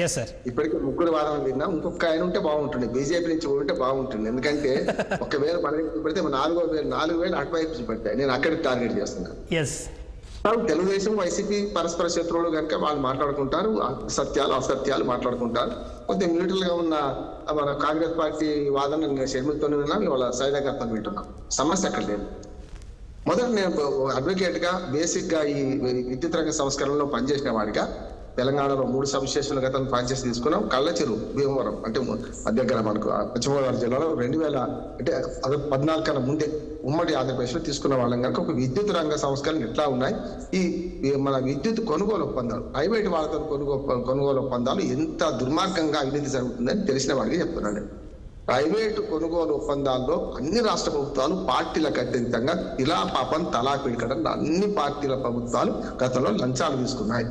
Yes sir. ఇప్పటికీ ముగ్గురు వాదన విన్నా, ఇంకొక ఆయన ఉంటే బాగుంటుంది, బీజేపీ నుంచి ఉంటే బాగుంటుంది. ఎందుకంటే ఒకవేళ మనకి పెడితే 4,000 అటువైపు చూపెడతాయి. నేను అక్కడికి టార్గెట్ చేస్తున్నాను. ఎస్. తెలుగుదేశం వైసీపీ పరస్పర శత్రువులు కనుక వాళ్ళు మాట్లాడుకుంటారు, సత్యాలు అసత్యాలు మాట్లాడుకుంటారు. కొంచెం న్యూట్రల్ గా ఉన్న మన కాంగ్రెస్ పార్టీ వాదన నేను షర్మిలతోనే విన్నాం, ఇవాళ సైదా గారితో వింటున్నాం. సమస్య అక్కడ లేదు. మొదట నేను అడ్వకేట్ గా బేసిక్ గా ఈ విద్యుత్ రంగ సంస్కరణలో పనిచేసిన వాడిగా తెలంగాణలో 3 సబ్స్టేషన్ల గతంలో ఫ్రాంచైజ్ తీసుకున్నాం. కళ్ళచెరు భీమవరం అంటే దగ్గర మనకు పశ్చిమ గోదావరి జిల్లాలో 2000 అంటే 14 కన్నా ముందే ఉమ్మడి ఆంధ్రప్రదేశ్ లో తీసుకున్న వాళ్ళం కనుక ఒక విద్యుత్ రంగ సంస్కరణలు ఎట్లా ఉన్నాయి, ఈ మన విద్యుత్ కొనుగోలు ఒప్పందాలు, ప్రైవేట్ వాళ్ళతో కొనుగోలు ఒప్పందాలు ఎంత దుర్మార్గంగా అవినీతి జరుగుతుందని తెలిసిన వాడికి చెప్తున్నాను. ప్రైవేటు కొనుగోలు ఒప్పందాల్లో అన్ని రాష్ట్ర ప్రభుత్వాలు పార్టీలకు అత్యధికంగా ఇలా పాపం తలా పిడకడం అన్ని పార్టీల ప్రభుత్వాలు గతంలో లంచాలు తీసుకున్నాయి.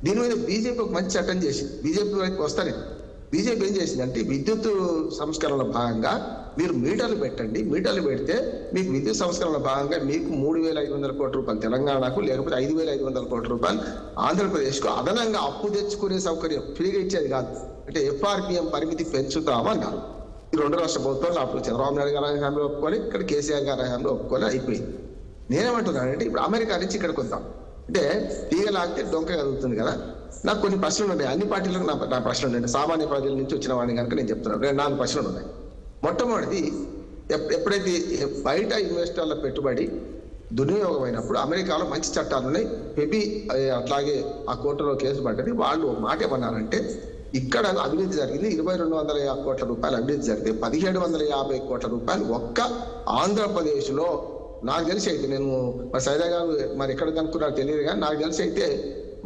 దీని మీద బీజేపీ ఒక మంచి చట్టం చేసింది. బీజేపీ వైపు వస్తానే బీజేపీ ఏం చేసిందంటే విద్యుత్ సంస్కరణలో భాగంగా మీరు మీటర్లు పెట్టండి, మీటర్లు పెడితే మీకు విద్యుత్ సంస్కరణలో భాగంగా మీకు 3,500 కోట్ల రూపాయలు తెలంగాణకు, లేకపోతే 5,500 కోట్ల రూపాయలు ఆంధ్రప్రదేశ్కు అదనంగా అప్పు తెచ్చుకునే సౌకర్యం ఫ్రీగా ఇచ్చేది కాదు. అంటే ఎఫ్ఆర్పిఎం పరిమితి పెంచుతామన్నారు. ఈ 2 రాష్ట్ర ప్రభుత్వాలు అప్పుడు చంద్రబాబు నాయుడు గారి హయాంలో ఒప్పుకొని, ఇక్కడ కేసీఆర్ గారి హయాంలో ఒప్పుకొని అయిపోయింది. నేనేమంటున్నానంటే ఇప్పుడు అమెరికా నుంచి ఇక్కడికి వద్దాం అంటే తీగలాగితే డొంక కలుగుతుంది కదా. నాకు కొన్ని ప్రశ్నలు ఉన్నాయి, అన్ని పార్టీలకు నా ప్రశ్నలు ఉన్నాయి. సామాన్య ప్రజల నుంచి వచ్చిన వాడిని కనుక నేను చెప్తున్నాను. 4 ప్రశ్నలు ఉన్నాయి. మొట్టమొదటిది, ఎప్పుడైతే బయట ఇన్వెస్టర్ల పెట్టుబడి దుర్వినియోగమైనప్పుడు అమెరికాలో మంచి చట్టాలు ఉన్నాయి. మేబీ అట్లాగే ఆ కోర్టులో కేసు పడ్డది. వాళ్ళు ఒక మాట ఏమన్నారంటే ఇక్కడ అవినీతి జరిగింది, 2,250 కోట్ల రూపాయలు అవినీతి జరిగింది, 1,750 కోట్ల రూపాయలు ఒక్క ఆంధ్రప్రదేశ్ లో. నాకు తెలిసి అయితే నేను మరి సైదా గారు మరి ఎక్కడ కనుక్కున్నారో తెలియదు కానీ నాకు తెలిసి అయితే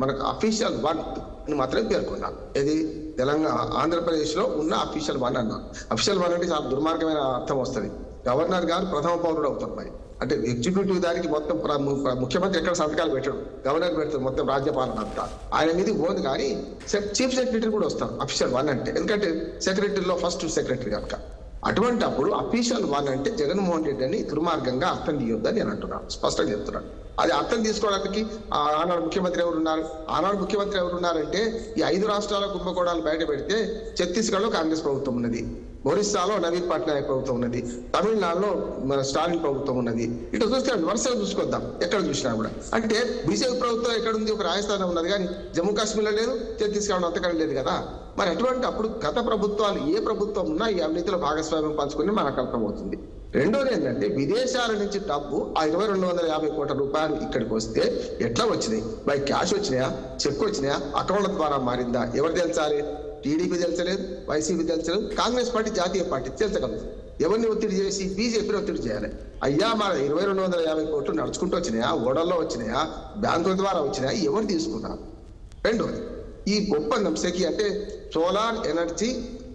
మనకు అఫీషియల్ 1 అని మాత్రమే పేర్కొన్నాను. ఇది తెలంగాణ ఆంధ్రప్రదేశ్ లో ఉన్న అఫీషియల్ 1 అన్నాను. అఫీషియల్ 1 అంటే చాలా దుర్మార్గమైన అర్థం వస్తుంది. గవర్నర్ గారు ప్రథమ పౌరుడు అవుతారు. మరి అంటే ఎగ్జిక్యూటివ్ దానికి మొత్తం ముఖ్యమంత్రి ఎక్కడ సంతకాలు పెట్టాడు, గవర్నర్ పెడతాడు మొత్తం రాజ్యపాలన అంతా ఆయన మీద పోదు. కానీ చీఫ్ సెక్రటరీ కూడా వస్తారు అఫీషియల్ 1 అంటే, ఎందుకంటే సెక్రటరీలో ఫస్ట్ సెక్రటరీ కనుక. అటువంటి అప్పుడు అఫీషియల్ 1 అంటే జగన్మోహన్ రెడ్డి అని దుర్మార్గంగా అర్థం తీయొద్దని నేను అంటున్నాను, స్పష్టంగా చెప్తున్నాను. అది అర్థం తీసుకోవడానికి ఆనాడు ముఖ్యమంత్రి ఎవరున్నారంటే ఈ 5 రాష్ట్రాల కుంభకోణాలు బయట పెడితే ఛత్తీస్గఢ్లో కాంగ్రెస్ ప్రభుత్వం ఉన్నది, ఒరిస్సాలో నవీన్ పట్నాయక్ ప్రభుత్వం ఉన్నది, తమిళనాడులో మన స్టాలిన్ ప్రభుత్వం ఉన్నది. ఇటు చూస్తే వరుసగా చూసుకొద్దాం ఎక్కడ చూసినా కూడా. అంటే బీజేపీ ప్రభుత్వం ఎక్కడ ఉంది, ఒక రాజస్థాన్ ఉన్నది కానీ జమ్మూ కాశ్మీర్లో లేదు, ఛత్తీస్గఢ్ అంతకన్నా లేదు కదా. మరి అటువంటి అప్పుడు గత ప్రభుత్వాలు ఏ ప్రభుత్వం ఉన్నా ఈ అవినీతిలో భాగస్వామ్యం పంచుకుని మనకు అర్థమవుతుంది. రెండోది ఏంటంటే విదేశాల నుంచి డబ్బు ఆ 2,250 కోట్ల రూపాయలు ఇక్కడికి వస్తే ఎట్లా వచ్చినాయి? బై క్యాష్ వచ్చినాయా, చెక్ వచ్చినాయా, అకౌంట్ల ద్వారా మారిందా? ఎవరు తెలుసాలి? టీడీపీ తెలుసలేదు, వైసీపీ తెలుసలేదు, కాంగ్రెస్ పార్టీ జాతీయ పార్టీ తెలుసగలదు. ఎవరిని ఒత్తిడి చేసి? బీజేపీని ఒత్తిడి చేయాలి. అయ్యా మన 2,250 కోట్లు నడుచుకుంటూ వచ్చినాయా, ఓడల్లో వచ్చినాయా, బ్యాంకుల ద్వారా వచ్చినాయా, ఎవరు తీసుకున్నారు? రెండోది ఈ ఒప్పందం సెకి అంటే solar energy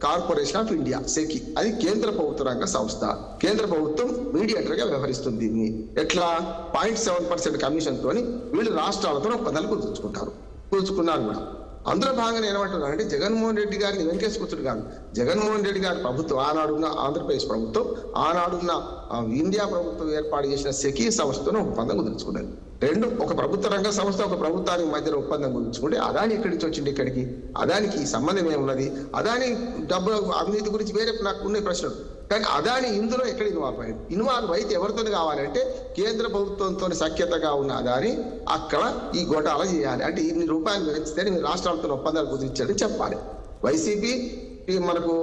corporation of India, SECI, అది కేంద్ర ప్రభుత్వ రంగ సంస్థ. కేంద్ర ప్రభుత్వం మీడియేటర్ గా వ్యవహరిస్తుంది. ఎట్లా 0.7% కమిషన్ తోని వీళ్ళు రాష్ట్రాలతో ఒప్పందాలు కూర్చుకున్నారు కూడా. అందులో భాగంగా ఏమంటున్నారంటే జగన్మోహన్ రెడ్డి గారిని వెంకటేశ్వరుడు కాదు, జగన్మోహన్ రెడ్డి గారి ప్రభుత్వం, ఆనాడున్న ఆంధ్రప్రదేశ్ ప్రభుత్వం, ఆనాడున్న ఇండియా ప్రభుత్వం ఏర్పాటు చేసిన సెకీ సంస్థను ఒప్పందం కుదుర్చుకున్నది. రెండు, ఒక ప్రభుత్వ రంగ సంస్థ ఒక ప్రభుత్వానికి మధ్యలో ఒప్పందం కుదుర్చుకుంటే అదాని ఎక్కడి నుంచి వచ్చింది ఇక్కడికి? అదానికి సంబంధం ఏమున్నది? అదాని డబ్బు అవినీతి గురించి వేరే నాకు ఉన్న ప్రశ్నలు. కానీ అదాని ఇందులో ఎక్కడ ఇన్వాల్వ్ అయితే ఎవరితో కావాలంటే కేంద్ర ప్రభుత్వంతో సఖ్యతగా ఉన్న అదాని అక్కడ ఈ గోటాల చేయాలి. అంటే ఇన్ని రూపాయలు పెంచితే మీరు రాష్ట్రాలతో ఒప్పందాలు కుదిరించాలని చెప్పాలి. వైసీపీ మనకు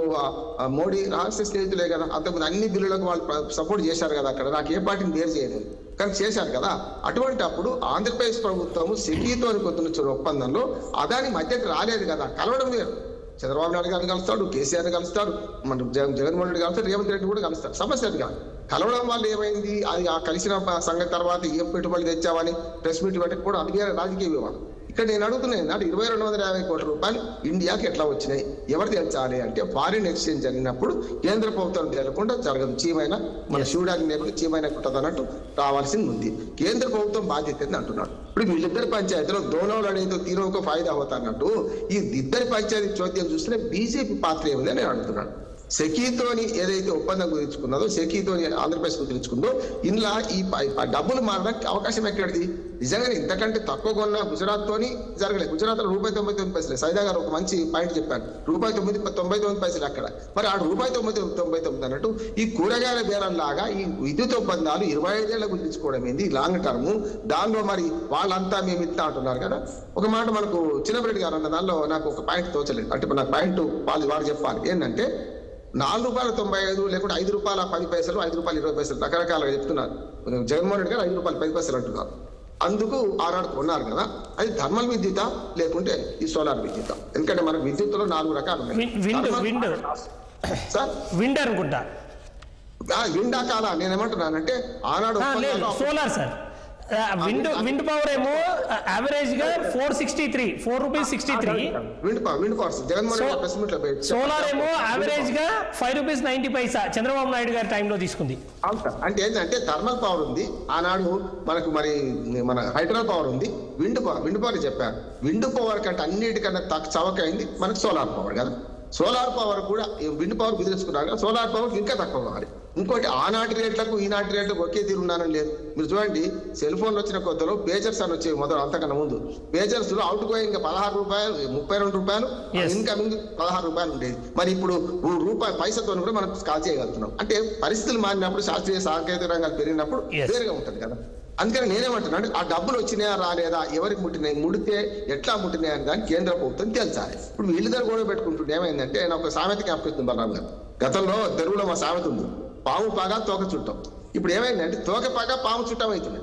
మోడీ రహస్య స్నేహితులే కదా, అంతకుముందు అన్ని బిల్లులకు వాళ్ళు సపోర్ట్ చేశారు కదా. అక్కడ నాకు ఏ పార్టీని వేరు చేయలేదు కానీ చేశారు కదా. అటువంటి అప్పుడు ఆంధ్రప్రదేశ్ ప్రభుత్వము సెకీతో కొత్త ఒప్పందంలో అదాని మధ్యకి రాలేదు కదా. కలవడం వేరు. చంద్రబాబు నాయుడు గారిని కలుస్తాడు, కేసీఆర్ కలుస్తాడు, మన జగన్మోహన్ రెడ్డి కలుస్తాడు, రేవంత్ రెడ్డి కూడా కలుస్తాడు. సమస్య కాదు. కలవడం వల్ల ఏమైంది? అది ఆ కలిసిన సంగతి తర్వాత ఏం పెట్టుబడి తెచ్చామని ప్రెస్ మీట్ పెట్టి కూడా అది రాజకీయ వివాదం. ఇక్కడ నేను అడుగుతున్నాను, నాటి 2,250 కోట్ల రూపాయలు ఇండియాకి ఎట్లా వచ్చినాయి, ఎవరు తెచ్చాలి అంటే ఫారిన్ ఎక్స్చేంజ్ జరిగినప్పుడు కేంద్ర ప్రభుత్వం తేలకుండా జరగదు. చీమైనా మన శివుడానికి నేర్పి చీమైనా కుట్టదు అన్నట్టు రావాల్సింది ఉంది. కేంద్ర ప్రభుత్వం బాధ్యత అంటున్నాడు. ఇప్పుడు వీళ్ళిద్దరి పంచాయతీలో దోనోలు అనేది తీరోకో ఫాయిదా అవుతా అన్నట్టు ఈ ఇద్దరి పంచాయతీ చోద్యం చూస్తే బీజేపీ పాత్ర ఏమిందని నేను అడుగుతున్నాను. సెకీతోని ఏదైతే ఒప్పందం కుదుర్చుకున్నదో, సెకీతోని ఆంధ్రప్రదేశ్ కుదుర్చుకుందో, ఇందులో ఈ డబ్బులు మారడానికి అవకాశం ఎక్కడిది? నిజంగానే ఇంతకంటే తక్కువ కొన్న గుజరాత్ తోని జరగలేదు. గుజరాత్ లో ₹99 సైదా గారు ఒక మంచి పాయింట్ చెప్పారు. ₹99 అక్కడ. మరి ఆడు ₹99 అన్నట్టు ఈ కూరగాయల బేరం లాగా ఈ విద్యుత్ ఒప్పందాలు 25 ఏళ్ల కుదుర్చుకోవడం ఏంది లాంగ్ టర్మ్? దానిలో మరి వాళ్ళంతా మేము ఇట్లా అంటున్నారు కదా. ఒక మాట మనకు చిన్నరెడ్డి గారు అన్న దానిలో నాకు ఒక పాయింట్ తోచలేదు. అంటే నాకు పాయింట్ వాడు చెప్పాలి ఏంటంటే, ₹4.95 లేకుంటే ₹5.10, ₹5.20 రకరకాలుగా చెప్తున్నారు. జగన్మోహన్ రెడ్డి గారు ₹5.10 అంటున్నారు. అందుకు ఆనాడు కొన్నారు కదా. అది థర్మల్ విద్యుత్ లేకుంటే ఈ సోలార్ విద్యుత్? ఎందుకంటే మనకు విద్యుత్తులో 4 రకాలు సార్. విండ్ అనుకుంటా. విండా కాదా? నేనేమంటున్నానంటే ఆనాడు సోలార్ సార్. విండ్ పవర్ ఏమో యావరేజ్ గా ₹4.63 విండ్ పవర్. జగన్మోహన్ సోలార్ ఏమో యావరేజ్ గా ₹5.90 చంద్రబాబు నాయుడు గారి టైంలో తీసుకుంది. అంటే ఏంటంటే థర్మల్ పవర్ ఉంది ఆనాడు మనకు, మరి మన హైడ్రల్ పవర్ ఉంది, విండ్ పవర్ చెప్పారు. విండ్ పవర్ కంటే అన్నిటికన్నా చవకైంది మనకు సోలార్ పవర్ కదా. సోలార్ పవర్ కూడా విండ్ పవర్ కుదిరించుకున్నారు కదా, సోలార్ పవర్ ఇంకా తక్కువ కావాలి. ఇంకోటి ఆనాటి రేట్లకు ఈనాటి రేట్లకు ఒకే తీరున్నానని లేదు. మీరు చూడండి, సెల్ ఫోన్లు వచ్చిన కొత్తలో పేజర్స్ అని వచ్చేవి మొదలు, అంతకన్నా ముందు పేజర్స్ లో అవుట్ గోయింగ్ ₹16, ₹32, ఇన్కమింగ్ ₹16 ఉండేది. మరి ఇప్పుడు పైసతో కూడా మనం కాల్ చేయగలుగుతున్నాం. అంటే పరిస్థితులు మారినప్పుడు, శాస్త్రీయ సాంకేతిక రంగాలు పెరిగినప్పుడు వేరుగా ఉంటుంది కదా. అందుకని నేనేమంటున్నా అంటే, ఆ డబ్బులు వచ్చినాయా రాలేదా, ఎవరికి ముట్టినాయి, ముడితే ఎట్లా ముట్టినాయి అని కానీ కేంద్ర ప్రభుత్వం తెలుసాలి. ఇప్పుడు వీళ్ళిద్దరు గొడవ పెట్టుకుంటుంటే ఏమైందంటే, నేను ఒక సామెత జ్ఞాపకిస్తుంది బలరాం గారు. గతంలో తెలుగులో మా సామెత ఉంది, పాము పాగా తోక చుట్టం. ఇప్పుడు ఏమైందంటే తోక పాగా పాము చుట్టం అవుతుంది.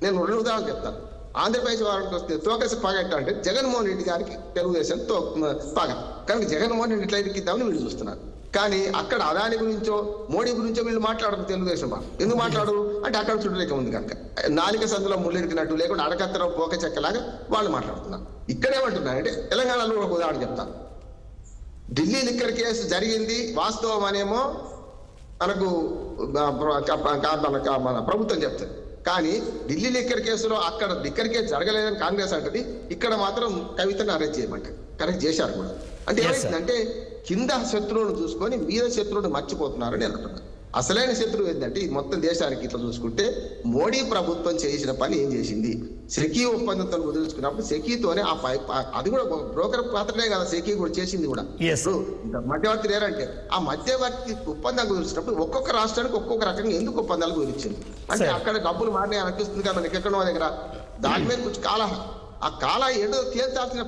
నేను 2 ఉదాహరణలు చెప్తాను. ఆంధ్రప్రదేశ్ వారికి వస్తే తోక పాగా ఎట్లా అంటే, జగన్మోహన్ రెడ్డి గారికి తెలుగుదేశం పాగా కనుక జగన్మోహన్ రెడ్డి ఎట్లా ఇరికిద్దామని వీళ్ళు చూస్తున్నారు. కానీ అక్కడ అదాని గురించో మోడీ గురించో వీళ్ళు మాట్లాడరు. తెలుగుదేశం వాళ్ళు ఎందుకు మాట్లాడరు అంటే, అక్కడ చుట్టలేక ఉంది కనుక, నాలిక సందులో ముళ్ళెరికినట్టు లేకుండా అడకత్తరం పోక చెక్కలాగా వాళ్ళు మాట్లాడుతున్నారు. ఇక్కడేమంటున్నారంటే, తెలంగాణలో ఒక ఉదాహరణ చెప్తాను. ఢిల్లీ లిక్కర్ కేసు జరిగింది వాస్తవం అనేమో మనకు మన ప్రభుత్వం చెప్తుంది. కానీ ఢిల్లీ లిక్కర్ కేసులో అక్కడ లిక్కర్ కేసు జరగలేదని కాంగ్రెస్ అంటది, ఇక్కడ మాత్రం కవితను అరెస్ట్ చేయమంటారు. కరెక్ట్ చేశారు కూడా. అంటే ఏమైందంటే, కింద శత్రువును చూసుకొని మీద శత్రువును మర్చిపోతున్నారని అంటున్నారు. అసలైన శత్రువు ఏంటంటే, ఈ మొత్తం దేశానికి ఇట్లా చూసుకుంటే మోడీ ప్రభుత్వం చేసిన పని ఏం చేసింది? సెకీ ఒప్పందంతో కుదుర్చుకున్నప్పుడు సెకీతోనే అది కూడా బ్రోకర్ పాత్రనే కదా సెకీ కూడా చేసింది కూడా. మధ్యవర్తి లేరంటే, ఆ మధ్యవర్తి ఒప్పందం కుదిర్చినప్పుడు ఒక్కొక్క రాష్ట్రానికి ఒక్కొక్క రకంగా ఎందుకు ఒప్పందాలు కుదిర్చింది అంటే, అక్కడ డబ్బులు మారినాయి అనిపిస్తుంది కదా మనకి ఎక్కడో దగ్గర. దాని మీద కొంచెం ఆ కాల ఏదో తేల్చాల్సిన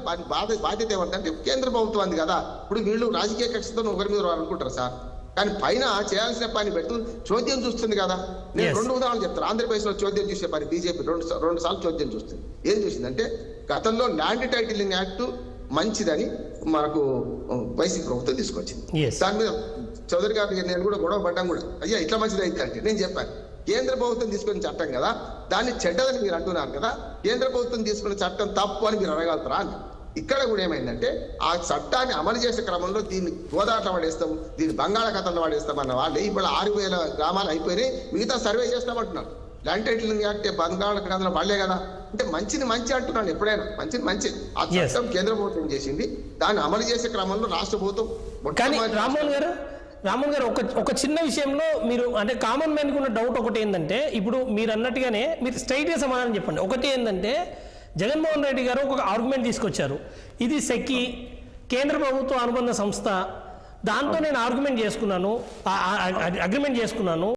బాధ్యత ఏమంటే కేంద్ర ప్రభుత్వం అంది కదా. ఇప్పుడు వీళ్ళు రాజకీయ కక్షతో ఒకరి మీద అనుకుంటారు సార్, కానీ పైన చేయాల్సిన పని పెట్టు చోద్యం చూస్తుంది కదా. నేను 2 ఉదాహరణలు చెప్తాను. ఆంధ్రప్రదేశ్ లో చోద్యం చూసే పని బీజేపీ 2 సార్లు చోద్యం చూస్తుంది. ఏం చూసిందంటే, గతంలో ల్యాండ్ టైటిలింగ్ యాక్ట్ మంచిదని మనకు వైసీపీ ప్రభుత్వం తీసుకొచ్చింది. దాని మీద చౌదరి గారికి నేను కూడా గొడవ పడ్డాం కూడా, అయ్యా ఇట్లా మంచిది అయితే నేను చెప్పాను, కేంద్ర ప్రభుత్వం తీసుకున్న చట్టం కదా, దాన్ని చెడ్డదని మీరు అంటున్నారు కదా, కేంద్ర ప్రభుత్వం తీసుకున్న చట్టం తప్పు అని మీరు అనగలుగుతారా అని. ఇక్కడ కూడా ఏమైందంటే, ఆ చట్టాన్ని అమలు చేసే క్రమంలో దీన్ని గోదావరిలో వాడేస్తాం, దీన్ని బంగాళాఖాతంలో వాడేస్తాం అన్న వాళ్ళు ఇప్పుడు 6,000 గ్రామాలు అయిపోయినాయి, మిగతా సర్వే చేస్తామంటున్నారు. ల్యాండ్ టైటిలింగ్ యాక్ట్ బంగాళాఖాతంలో వాళ్లే కదా. అంటే మంచిని మంచి అంటున్నాను ఎప్పుడైనా, మంచిని మంచి. ఆ చట్టం కేంద్ర ప్రభుత్వం చేసింది, దాన్ని అమలు చేసే క్రమంలో రాష్ట్ర ప్రభుత్వం. రామన్ గారు ఒక చిన్న విషయంలో మీరు అంటే కామన్ మ్యాన్కి ఉన్న డౌట్ ఒకటి ఏంటంటే, ఇప్పుడు మీరు అన్నట్టుగానే మీరు స్ట్రైట్గా సమాధానం చెప్పండి. ఒకటి ఏంటంటే, జగన్మోహన్ రెడ్డి గారు ఒక ఆర్గ్యుమెంట్ తీసుకొచ్చారు, ఇది సెకీ కేంద్ర ప్రభుత్వ అనుబంధ సంస్థ, దాంతో నేను అగ్రిమెంట్ చేసుకున్నాను